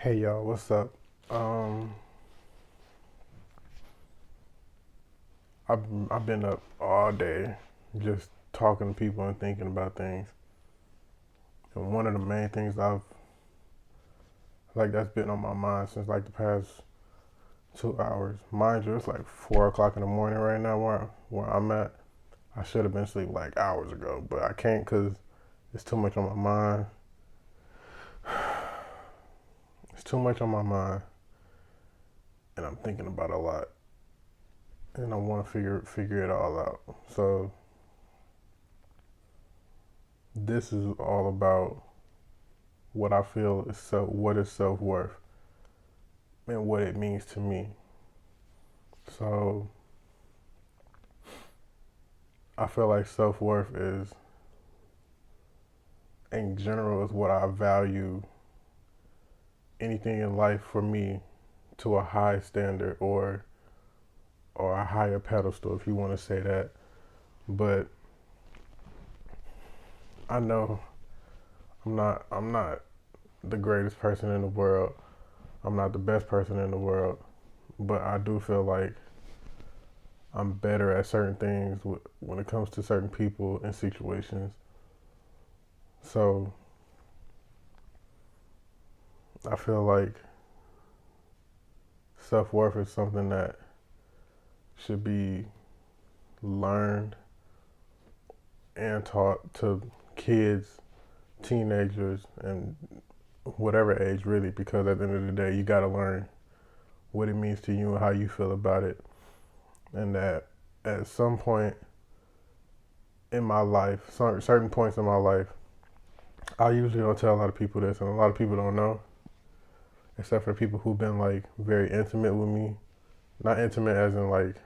Hey y'all, what's up? Um, I've been up all day just talking to people and thinking about things. And one of the main things that's been on my mind since like the past 2 hours. Mind you, it's like 4 o'clock in the morning right now where I'm at. I should have been asleep like hours ago, but I can't because it's too much on my mind. It's too much on my mind, and I'm thinking about a lot, and I want to figure it all out. So this is all about what I feel is what is self worth and what it means to me. So I feel like self worth is in general is what I value anything in life for me to a high standard or a higher pedestal if you want to say that. But I know I'm not the greatest person in the world. I'm not the best person in the world, but I do feel like I'm better at certain things when it comes to certain people and situations. So I feel like self worth is something that should be learned and taught to kids, teenagers, and whatever age really, because at the end of the day, you got to learn what it means to you and how you feel about it. And that at some point in my life, certain points in my life, I usually don't tell a lot of people this, and a lot of people don't know, except for people who've been like very intimate with me. Not intimate as in like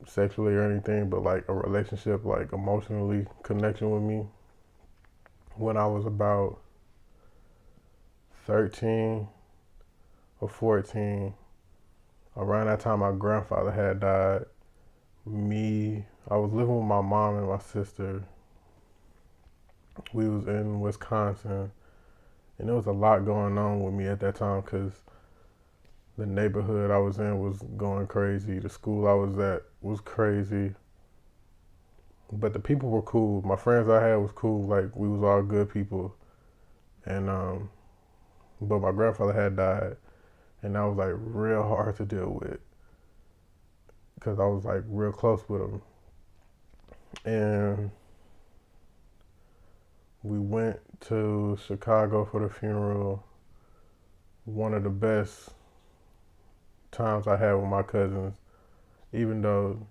sexually or anything, but like a relationship, like emotionally connection with me. When I was about 13 or 14, around that time my grandfather had died. I was living with my mom and my sister. We was in Wisconsin, and there was a lot going on with me at that time because the neighborhood I was in was going crazy. The school I was at was crazy. But the people were cool. My friends I had was cool. Like we was all good people. And but my grandfather had died, and that was like real hard to deal with because I was like real close with him. And we went to Chicago for the funeral. One of the best times I had with my cousins, even though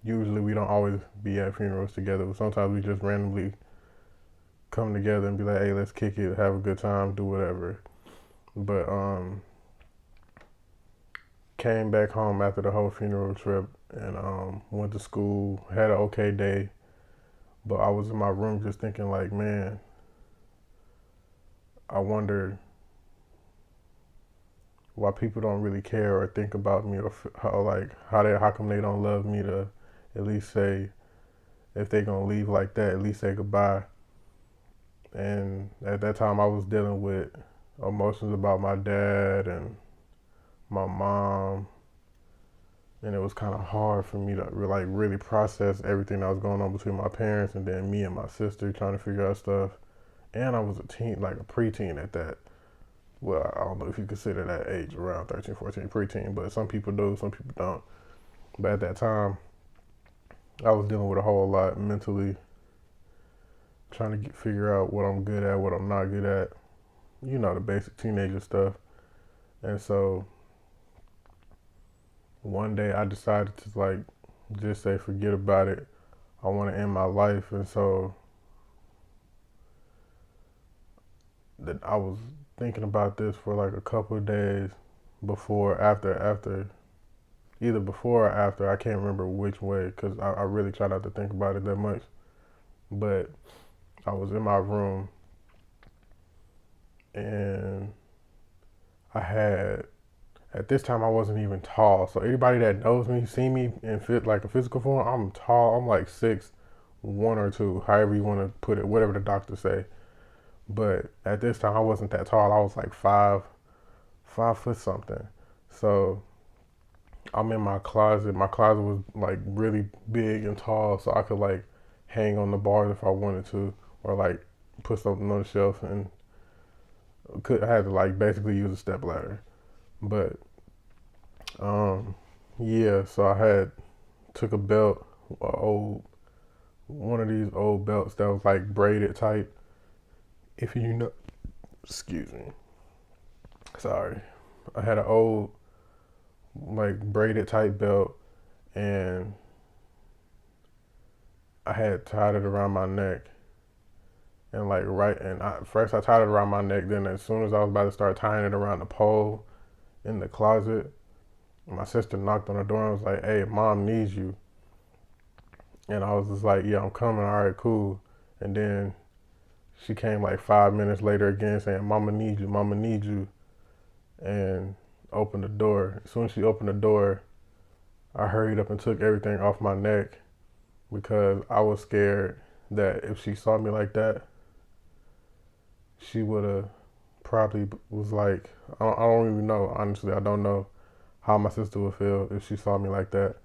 usually we don't always be at funerals together. But sometimes we just randomly come together and be like, hey, let's kick it, have a good time, do whatever. But came back home after the whole funeral trip and went to school, had an okay day. But I was in my room just thinking like, man, I wonder why people don't really care or think about me or how come they don't love me to at least say if they gonna leave like that, at least say goodbye. And at that time, I was dealing with emotions about my dad and my mom, and it was kind of hard for me to like really process everything that was going on between my parents and then me and my sister trying to figure out stuff. And I was a teen, like a preteen at that. Well, I don't know if you consider that age around 13, 14, preteen, but some people do, some people don't. But at that time, I was dealing with a whole lot mentally, trying to figure out what I'm good at, what I'm not good at. You know, the basic teenager stuff. And so one day I decided to like just say forget about it. I want to end my life, and so that I was thinking about this for like a couple of days either before or after. I can't remember which way because I really try not to think about it that much. But I was in my room and I had at this time I wasn't even tall. So anybody that knows me, see me in fit like a physical form, I'm tall. I'm like 6'1" or 2", however you want to put it, whatever the doctors say. But at this time, I wasn't that tall. I was like 5 foot something. So I'm in my closet. My closet was like really big and tall, so I could like hang on the bars if I wanted to, or like put something on the shelf, and I had to like basically use a step ladder. But um, yeah, so I had took a belt, a old one of these old belts that was like braided type. If you know, excuse me, sorry, I had an old like braided type belt, and I had tied it around my neck, and like first I tied it around my neck. Then as soon as I was about to start tying it around the pole in the closet, my sister knocked on the door and was like, "Hey, mom needs you." And I was just like, "Yeah, I'm coming. All right, cool." And then she came like 5 minutes later again saying, "Mama needs you. Mama needs you." And opened the door. As soon as she opened the door, I hurried up and took everything off my neck because I was scared that if she saw me like that, she would have probably was like, I don't even know. Honestly, I don't know how my sister would feel if she saw me like that.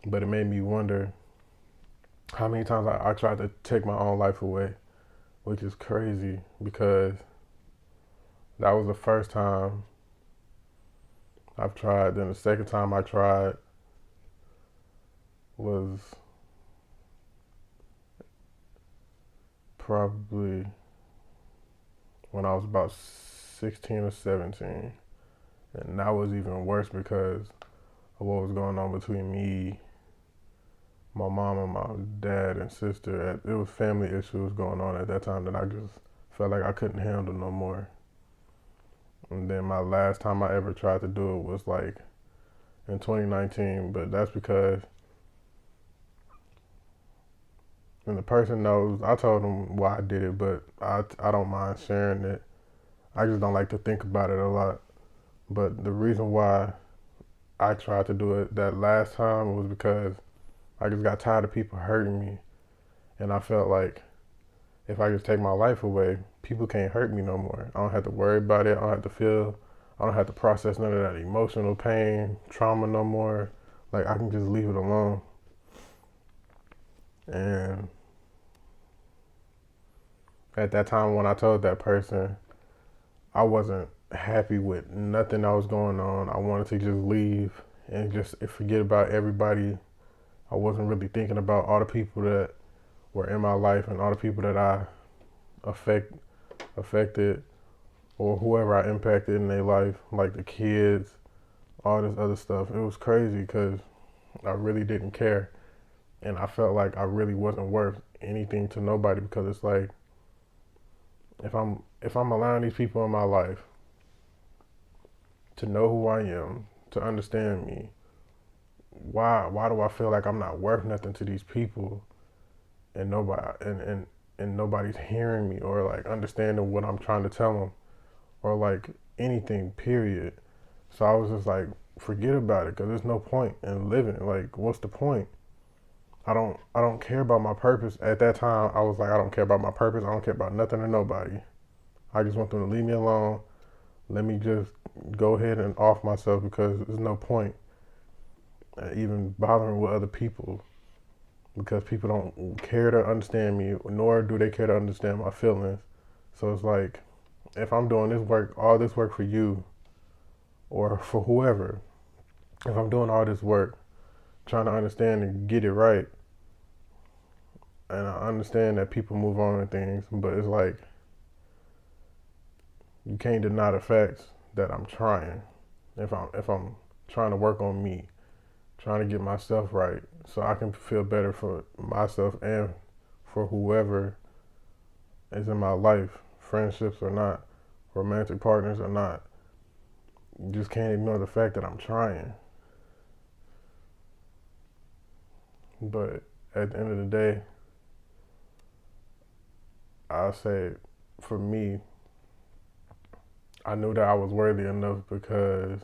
But it made me wonder how many times I tried to take my own life away, which is crazy because that was the first time I've tried. Then the second time I tried was probably when I was about 16 or 17. And that was even worse because of what was going on between me, my mom, and my dad and sister. It was family issues going on at that time that I just felt like I couldn't handle no more. And then my last time I ever tried to do it was like in 2019, but that's because, and the person knows, I told them why I did it, but I don't mind sharing it. I just don't like to think about it a lot. But the reason why I tried to do it that last time was because I just got tired of people hurting me. And I felt like if I just take my life away, people can't hurt me no more. I don't have to worry about it. I don't have to feel, I don't have to process none of that emotional pain, trauma no more. Like I can just leave it alone. And at that time when I told that person, I wasn't happy with nothing that was going on. I wanted to just leave and just forget about everybody. I wasn't really thinking about all the people that were in my life and all the people that I affected or whoever I impacted in their life, like the kids, all this other stuff. It was crazy because I really didn't care, and I felt like I really wasn't worth anything to nobody because it's like if I'm allowing these people in my life to know who I am, to understand me, why do I feel like I'm not worth nothing to these people and nobody's hearing me or like understanding what I'm trying to tell them or like anything period. So I was just like forget about it because there's no point in living. Like what's the point? I don't care about my purpose. At that time I was like I don't care about my purpose. I don't care about nothing or nobody. I just want them to leave me alone. Let me just go ahead and off myself because there's no point even bothering with other people because people don't care to understand me, nor do they care to understand my feelings. So it's like, if I'm doing this work, all this work for you, or for whoever, if I'm doing all this work, trying to understand and get it right, and I understand that people move on and things, but it's like, you can't deny the facts that I'm trying. If I'm trying to work on me, trying to get myself right, so I can feel better for myself and for whoever is in my life, friendships or not, romantic partners or not. You just can't ignore the fact that I'm trying. But at the end of the day, I say for me, I knew that I was worthy enough because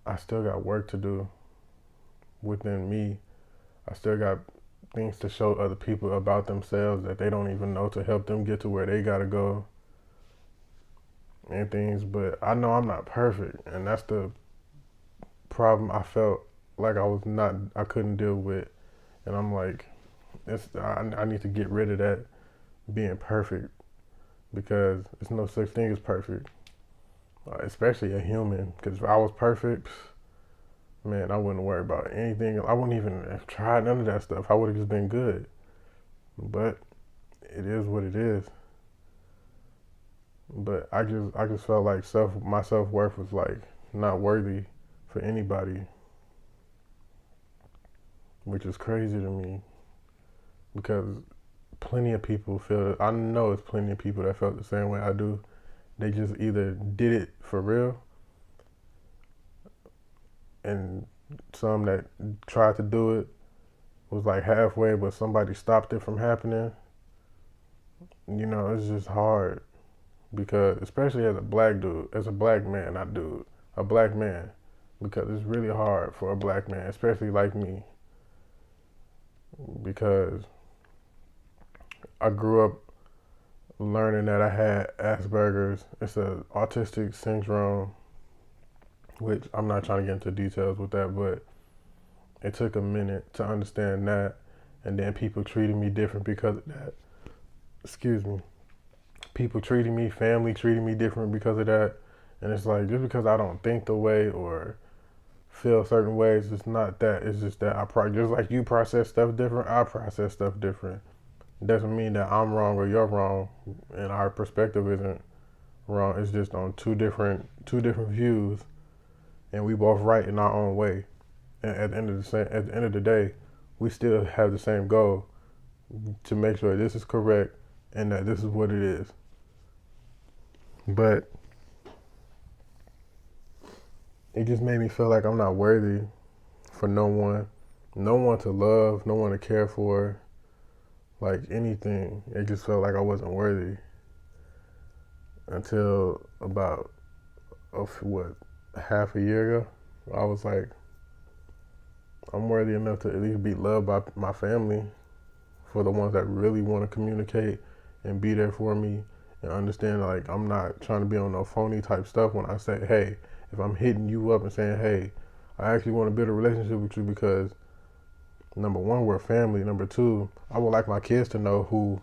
I still got work to do within me. I still got things to show other people about themselves that they don't even know, to help them get to where they gotta go and things. But I know I'm not perfect, and that's the problem I felt like I couldn't deal with. And I'm like, I need to get rid of that being perfect, because there's no such thing as perfect, especially a human. Because if I was perfect, man, I wouldn't worry about anything. I wouldn't even have tried none of that stuff. I would have just been good. But it is what it is. But I just felt like my self-worth was like not worthy for anybody, which is crazy to me, because plenty of people feel, I know it's plenty of people that felt the same way I do. They just either did it for real, and some that tried to do it was like halfway, but somebody stopped it from happening. You know, it's just hard, because especially as a black dude, as a black man, not dude, a black man, because it's really hard for a black man, especially like me, because I grew up learning that I had Asperger's. It's an autistic syndrome, which I'm not trying to get into details with that, but it took a minute to understand that. And then people treated me different because of that. Excuse me. People treating me, family treating me different because of that. And it's like, just because I don't think the way or feel certain ways, it's not that. It's just that just like you process stuff different, I process stuff different. It doesn't mean that I'm wrong or you're wrong, and our perspective isn't wrong. It's just on two different views, and we both right in our own way. And at the end of the day, we still have the same goal, to make sure this is correct and that this is what it is. But it just made me feel like I'm not worthy for no one to love, no one to care for, like anything. It just felt like I wasn't worthy until about half a year ago. I was like, I'm worthy enough to at least be loved by my family, for the ones that really want to communicate and be there for me and understand, like, I'm not trying to be on no phony type stuff when I say, hey, if I'm hitting you up and saying, hey, I actually want to build a relationship with you because, number one, we're family. Number two, I would like my kids to know who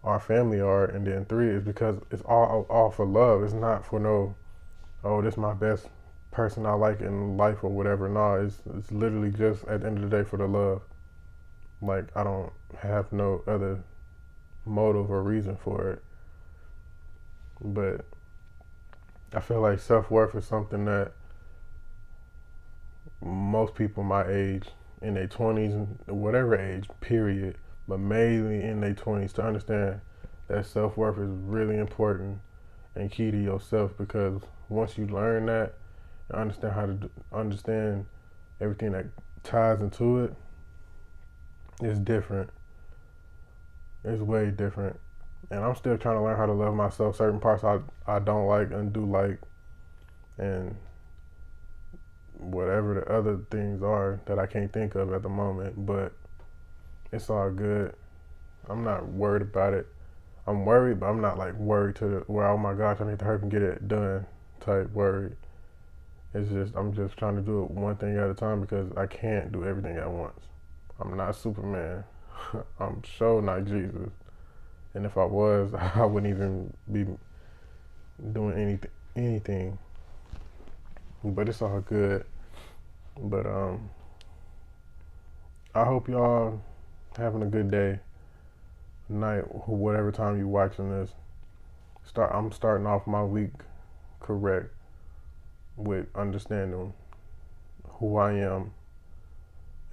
our family are. And then three is because it's all for love. It's not for no, oh, this is my best person I like in life or whatever. No, it's literally just at the end of the day for the love. Like, I don't have no other motive or reason for it. But I feel like self-worth is something that most people my age, in their 20s, whatever age, period, but mainly in their 20s, to understand that self-worth is really important and key to yourself, because once you learn that and understand how to understand everything that ties into it, it's different. It's way different. And I'm still trying to learn how to love myself. Certain parts I don't like and do like, and whatever the other things are that I can't think of at the moment, but it's all good. I'm not worried about it. I'm worried, but I'm not like worried to where, oh my gosh, I need to hurry and get it done type worried. It's just, I'm just trying to do it one thing at a time, because I can't do everything at once. I'm not Superman. I'm sure not Jesus. And if I was, I wouldn't even be doing anything. But it's all good. But I hope y'all having a good day, night, whatever time you watching this. I'm starting off my week correct, with understanding who I am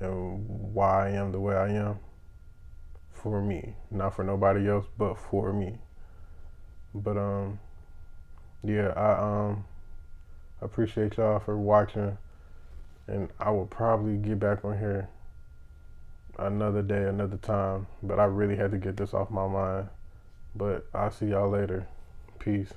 and why I am the way I am, for me, not for nobody else, but for me. But yeah, I appreciate y'all for watching, and I will probably get back on here another day, another time, but I really had to get this off my mind. But I'll see y'all later. Peace.